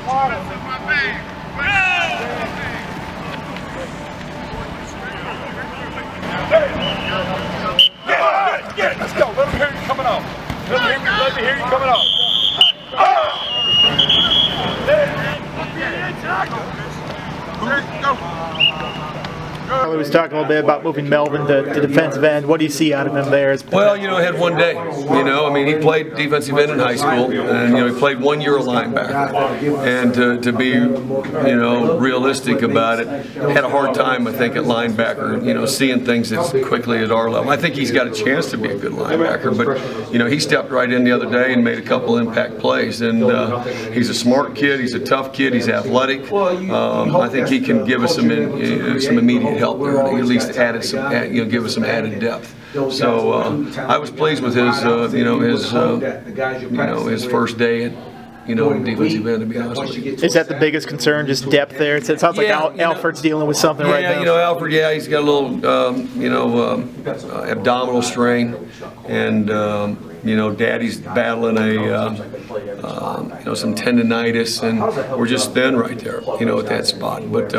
Yeah, let's go. Let me hear you coming off. Let me hear you coming off. Charlie was talking a little bit about moving Melvin to defensive end. What do you see out of him there? Well, you know, he had one day. You know, I mean, he played defensive end in high school, and you know, he played 1 year of linebacker. And to be, you know, realistic about it, had a hard time, I think, at linebacker. You know, seeing things as quickly at our level. I think he's got a chance to be a good linebacker, but you know, he stepped right in the other day and made a couple impact plays. And he's a smart kid. He's a tough kid. He's athletic. I think he can give us some immediate help there. I think at least added some, you know, give us some added depth. So I was pleased with his, you know, his first day at, you know, defensive end, to be honest with you. Is that the biggest concern, just depth there? It sounds like Alfred's dealing with something right now. Yeah, you know, Alfred, yeah, he's got a little, you know, abdominal strain, and you know, Daddy's battling a, you know, some tendonitis, and we're just thin right there, you know, at that spot. But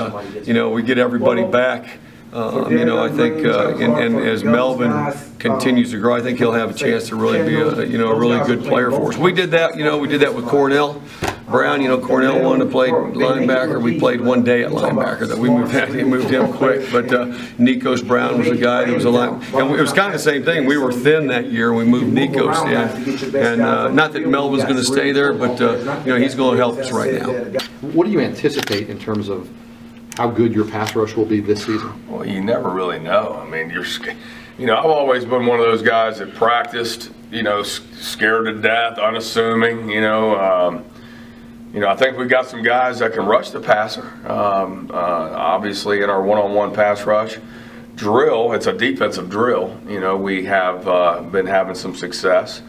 you know, we get everybody back. You know, I think, and as Melvin continues to grow, I think he'll have a chance to really be a, you know, a really good player for us. We did that, you know, we did that with Cornell Brown. You know, Cornell wanted to play linebacker. We played 1 day at linebacker. That we moved him quick. But Nikos Brown was a guy that was a line, and it was kind of the same thing. We were thin that year. We moved Nikos in, and not that Melvin's going to stay there, but you know, he's going to help us right now. What do you anticipate in terms of how good your pass rush will be this season? Well, you never really know. I mean, you know, I've always been one of those guys that practiced, you know, scared to death, unassuming. You know, I think we've got some guys that can rush the passer. Obviously, in our one-on-one pass rush drill, it's a defensive drill. You know, we have been having some success.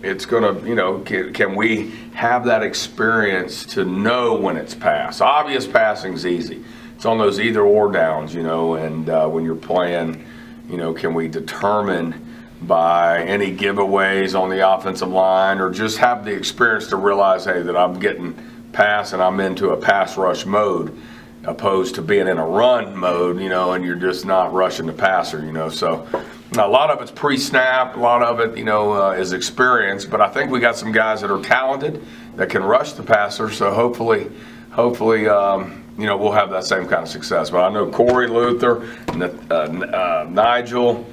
It's going to, you know, can we have that experience to know when it's pass? Obvious passing's easy. It's on those either or downs, you know, and when you're playing, you know, can we determine by any giveaways on the offensive line, or just have the experience to realize, hey, that I'm getting pass and I'm into a pass rush mode, opposed to being in a run mode, you know, and you're just not rushing the passer, you know. So a lot of it's pre-snap, a lot of it, you know, is experience, but I think we got some guys that are talented that can rush the passer, so hopefully, you know, we'll have that same kind of success. But I know Corey, Luther, Nigel,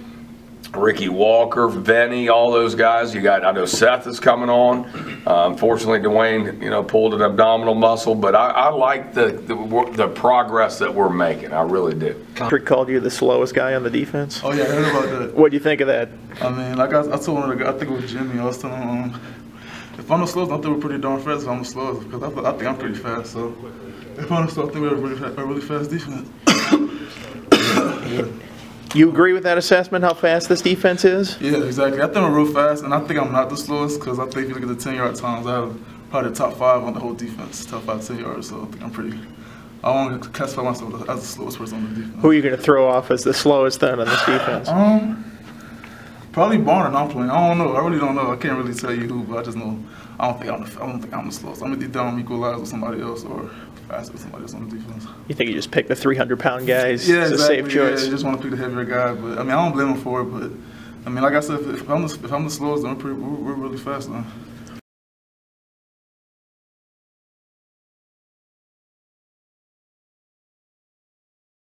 Ricky Walker, Venny, all those guys. You got, I know Seth is coming on. Unfortunately, Dwayne, you know, pulled an abdominal muscle, but I like the progress that we're making. I really do. Patrick called you the slowest guy on the defense. Oh yeah, I heard about that. What do you think of that? I mean, like I told one of the guys, I think it was Jimmy. I was telling him, if I'm the slowest, I think we're pretty darn fast. If I'm the slowest, because I think I'm pretty fast. So if I'm the slowest, I think we're a really fast defense. You agree with that assessment, how fast this defense is? Yeah, exactly. I think we're real fast, and I think I'm not the slowest, because I think if you look at the 10-yard times, I have probably the top 5 on the whole defense, top 5 10 yards. So I think I'm pretty. I want to classify myself as the slowest person on the defense. Who are you going to throw off as the slowest then on this defense? Probably Barner. I'm playing. I don't know. I really don't know. I can't really tell you who, but I just know I don't think I'm the slowest. I'm either down equalize with somebody else or faster with somebody else on the defense. You think you just pick the 300-pound guys? Yeah, it's exactly. a safe choice. Yeah, you just want to pick the heavier guy, but I mean, I don't blame him for it. But I mean, like I said, if I'm the slowest, then we're really fast, then.